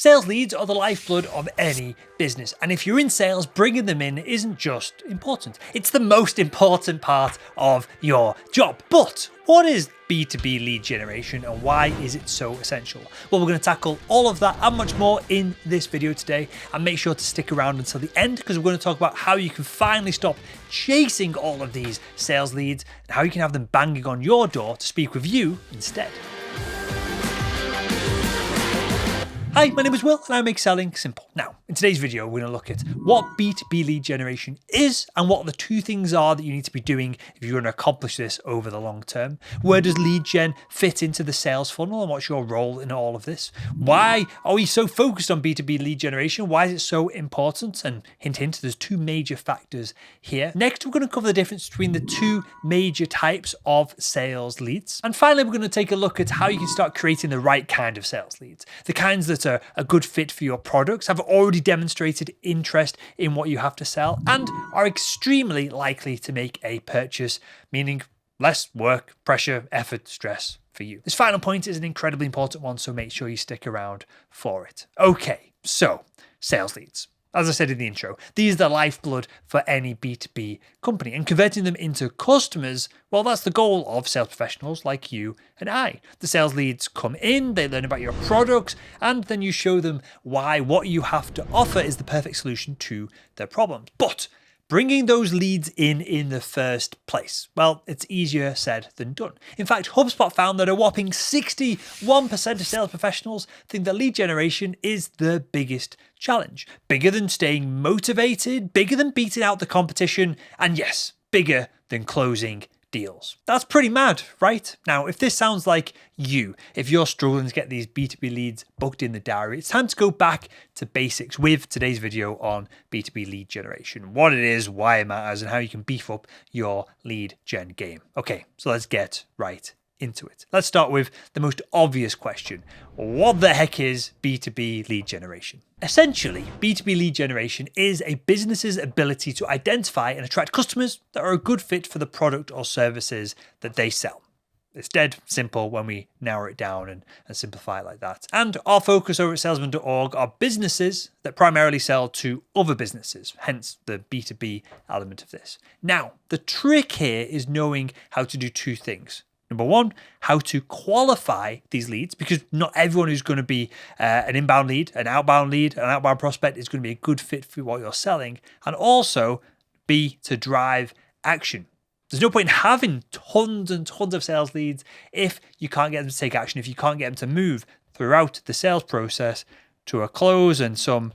Sales leads are the lifeblood of any business, and if you're in sales, bringing them in isn't just important, it's the most important part of your job. But what is B2B lead generation and why is it so essential? Well, we're going to tackle all of that and much more in this video today, and make sure to stick around until the end because we're going to talk about how you can finally stop chasing all of these sales leads and how you can have them banging on your door to speak with you instead. Hi, my name is Will and I make selling simple. Now, in today's video, we're going to look at what B2B lead generation is and what the two things are that you need to be doing if you're going to accomplish this over the long term. Where does lead gen fit into the sales funnel and what's your role in all of this? Why are we so focused on B2B lead generation? Why is it so important? And hint, hint, there's two major factors here. Next, we're going to cover the difference between the two major types of sales leads. And finally, we're going to take a look at how you can start creating the right kind of sales leads. The kinds that are a good fit for your products, have already demonstrated interest in what you have to sell, and are extremely likely to make a purchase, meaning less work, pressure, effort, stress for you. This final point is an incredibly important one, so make sure you stick around for it. Okay, so sales leads. As I said in the intro, these are the lifeblood for any B2B company, and converting them into customers, well, that's the goal of sales professionals like you and I. The sales leads come in, they learn about your products, and then you show them why what you have to offer is the perfect solution to their problems. But bringing those leads in the first place, well, it's easier said than done. In fact, HubSpot found that a whopping 61% of sales professionals think that lead generation is the biggest challenge. Bigger than staying motivated, bigger than beating out the competition, and yes, bigger than closing deals. That's pretty mad, right? Now, if this sounds like you, if you're struggling to get these B2B leads booked in the diary, it's time to go back to basics with today's video on B2B lead generation, what it is, why it matters, and how you can beef up your lead gen game. Okay, so let's get right into it. Let's start with the most obvious question. What the heck is B2B lead generation? Essentially, B2B lead generation is a business's ability to identify and attract customers that are a good fit for the product or services that they sell. It's dead simple when we narrow it down and simplify it like that. And our focus over at salesman.org are businesses that primarily sell to other businesses, hence the B2B element of this. Now, the trick here is knowing how to do two things. Number one, how to qualify these leads, because not everyone who's going to be an inbound lead, an outbound prospect is going to be a good fit for what you're selling. And also, B, to drive action. There's no point in having tons and tons of sales leads if you can't get them to take action, if you can't get them to move throughout the sales process to a close and some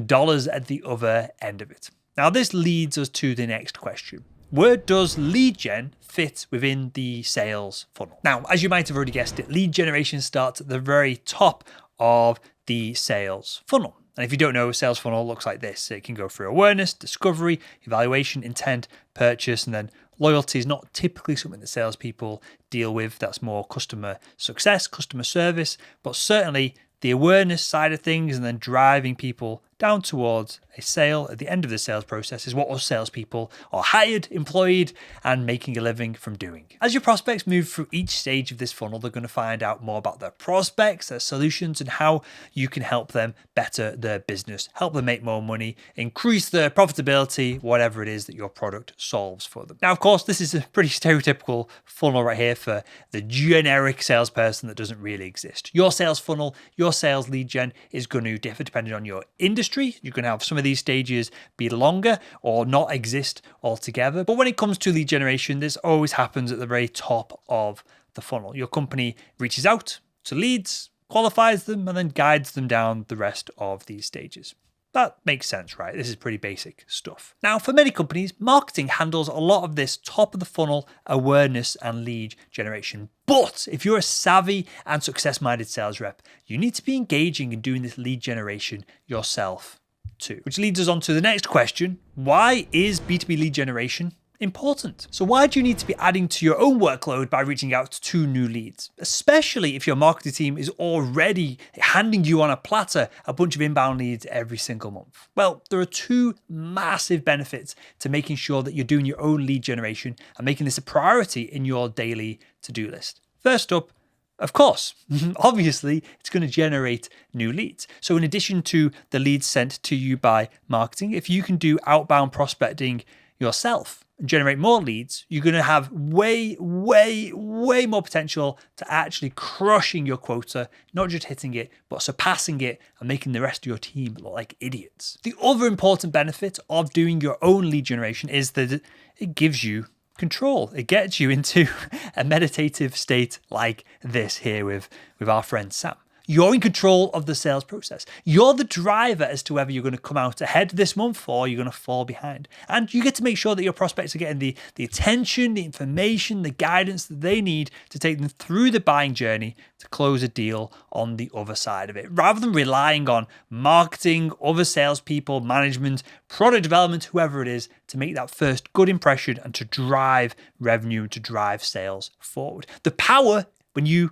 dollars at the other end of it. Now, this leads us to the next question. Where does lead gen fit within the sales funnel? Now, as you might have already guessed it, lead generation starts at the very top of the sales funnel. And if you don't know, a sales funnel looks like this. It can go through awareness, discovery, evaluation, intent, purchase, and then loyalty is not typically something that salespeople deal with. That's more customer success, customer service, but certainly the awareness side of things and then driving people down towards a sale at the end of the sales process is what us salespeople are hired, employed, and making a living from doing. As your prospects move through each stage of this funnel, they're going to find out more about their prospects, their solutions, and how you can help them better their business, help them make more money, increase their profitability, whatever it is that your product solves for them. Now, of course, this is a pretty stereotypical funnel right here for the generic salesperson that doesn't really exist. Your sales funnel, your sales lead gen is going to differ depending on your industry. You can have some of these stages be longer or not exist altogether. But when it comes to lead generation, this always happens at the very top of the funnel. Your company reaches out to leads, qualifies them, and then guides them down the rest of these stages. That makes sense, right? This is pretty basic stuff. Now, for many companies, marketing handles a lot of this top of the funnel awareness and lead generation. But if you're a savvy and success-minded sales rep, you need to be engaging and doing this lead generation yourself too. Which leads us on to the next question. Why is B2B lead generation important? So why do you need to be adding to your own workload by reaching out to new leads, especially if your marketing team is already handing you on a platter a bunch of inbound leads every single month? Well, there are two massive benefits to making sure that you're doing your own lead generation and making this a priority in your daily to-do list. First up, Of course, obviously, it's going to generate new leads. So in addition to the leads sent to you by marketing, if you can do outbound prospecting yourself and generate more leads, you're going to have way more potential to actually crushing your quota, not just hitting it, but surpassing it and making the rest of your team look like idiots. The other important benefit of doing your own lead generation is that it gives you control. It gets you into a meditative state like this here with our friend Sam. You're in control of the sales process. You're the driver as to whether you're going to come out ahead this month or you're going to fall behind. And you get to make sure that your prospects are getting the attention, the information, the guidance that they need to take them through the buying journey to close a deal on the other side of it. Rather than relying on marketing, other salespeople, management, product development, whoever it is, to make that first good impression and to drive revenue, to drive sales forward. The power when you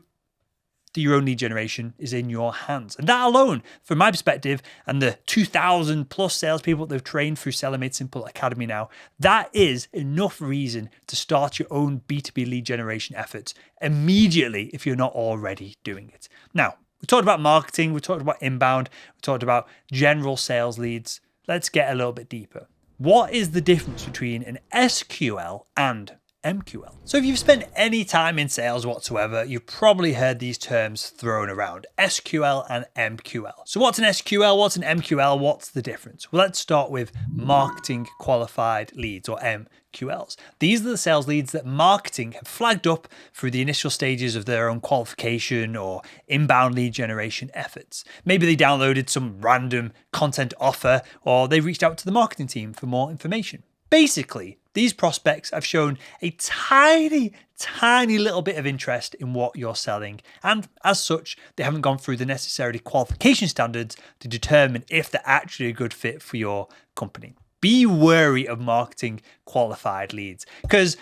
your own lead generation is in your hands. And that alone, from my perspective, and the 2,000 plus salespeople that they've trained through Seller Made Simple Academy now, that is enough reason to start your own B2B lead generation efforts immediately if you're not already doing it. Now, we talked about marketing, we talked about inbound, we talked about general sales leads. Let's get a little bit deeper. What is the difference between an SQL and MQL? So if you've spent any time in sales whatsoever, you've probably heard these terms thrown around, SQL and MQL. So what's an SQL? What's an MQL? What's the difference? Well, let's start with marketing qualified leads, or MQLs. These are the sales leads that marketing have flagged up through the initial stages of their own qualification or inbound lead generation efforts. Maybe they downloaded some random content offer, or they reached out to the marketing team for more information. Basically, these prospects have shown a tiny little bit of interest in what you're selling. And as such, they haven't gone through the necessary qualification standards to determine if they're actually a good fit for your company. Be wary of marketing qualified leads, because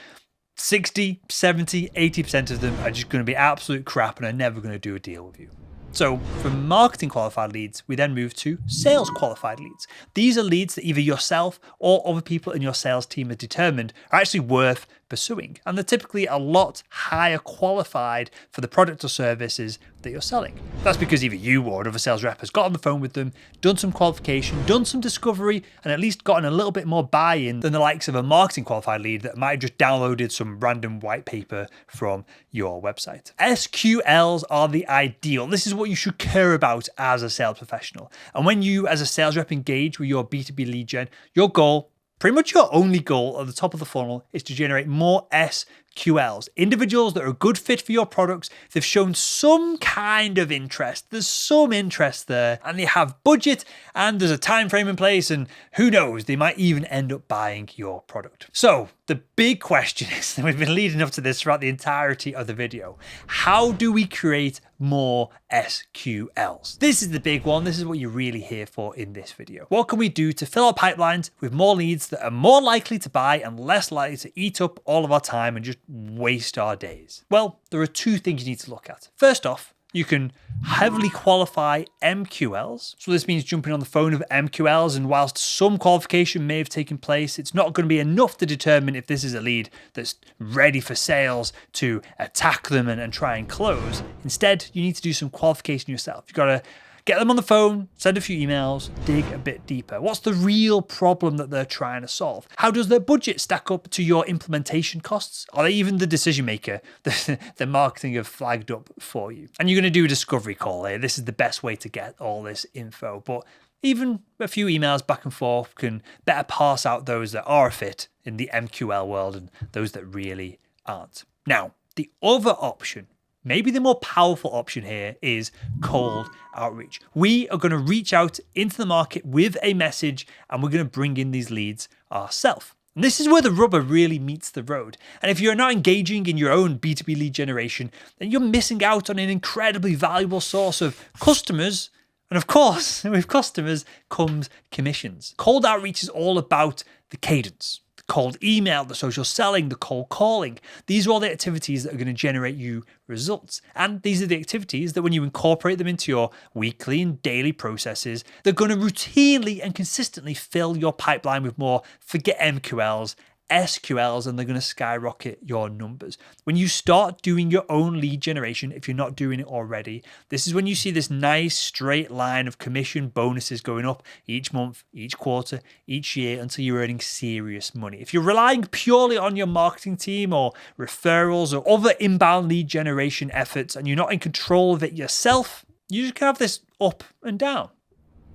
60, 70, 80% of them are just going to be absolute crap and are never going to do a deal with you. So from marketing qualified leads, we then move to sales qualified leads. These are leads that either yourself or other people in your sales team have determined are actually worth pursuing. And they're typically a lot higher qualified for the product or services that you're selling. That's because either you or another sales rep has got on the phone with them, done some qualification, done some discovery, and at least gotten a little bit more buy-in than the likes of a marketing qualified lead that might have just downloaded some random white paper from your website. SQLs are the ideal. This is what you should care about as a sales professional. And when you as a sales rep engage with your B2B lead gen, your goal, pretty much your only goal at the top of the funnel, is to generate more SQLs, individuals that are a good fit for your products. They've shown some kind of interest. There's some interest there, and they have budget, and there's a time frame in place, and who knows, they might even end up buying your product. So the big question is, and we've been leading up to this throughout the entirety of the video, how do we create more SQLs? This is the big one. This is what you're really here for in this video. What can we do to fill our pipelines with more leads that are more likely to buy and less likely to eat up all of our time and just waste our days? Well, there are two things you need to look at. First off, you can heavily qualify MQLs. So this means jumping on the phone with MQLs, and whilst some qualification may have taken place, it's not going to be enough to determine if this is a lead that's ready for sales to attack them and try and close. Instead, you need to do some qualification yourself. You've got to get them on the phone, send a few emails, dig a bit deeper. What's the real problem that they're trying to solve? How does their budget stack up to your implementation costs? Are they even the decision maker that the marketing have flagged up for you? And you're going to do a discovery call here. This is the best way to get all this info. But even a few emails back and forth can better parse out those that are a fit in the MQL world and those that really aren't. Now, the other option, maybe the more powerful option here, is cold outreach. We are going to reach out into the market with a message, and we're going to bring in these leads ourselves. And this is where the rubber really meets the road. And if you're not engaging in your own B2B lead generation, then you're missing out on an incredibly valuable source of customers. And of course, with customers comes commissions. Cold outreach is all about the cadence. Cold email, the social selling, the cold calling. These are all the activities that are going to generate you results. And these are the activities that when you incorporate them into your weekly and daily processes, they're going to routinely and consistently fill your pipeline with more forget MQLs, SQLs, and they're going to skyrocket your numbers. When you start doing your own lead generation, if you're not doing it already, this is when you see this nice straight line of commission bonuses going up each month, each quarter, each year until you're earning serious money. If you're relying purely on your marketing team or referrals or other inbound lead generation efforts and you're not in control of it yourself, you just can have this up and down.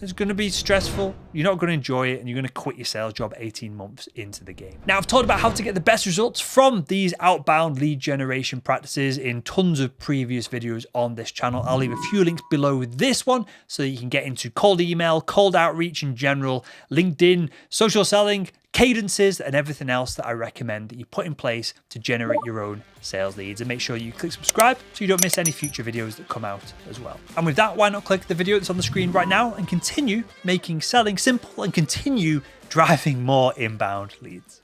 It's going to be stressful, you're not going to enjoy it, and you're going to quit your sales job 18 months into the game. Now, I've talked about how to get the best results from these outbound lead generation practices in tons of previous videos on this channel. I'll leave a few links below this one so that you can get into cold email, cold outreach in general, LinkedIn, social selling, cadences, and everything else that I recommend that you put in place to generate your own sales leads. And make sure you click subscribe so you don't miss any future videos that come out as well. And with that, why not click the video that's on the screen right now and continue making selling simple and continue driving more inbound leads.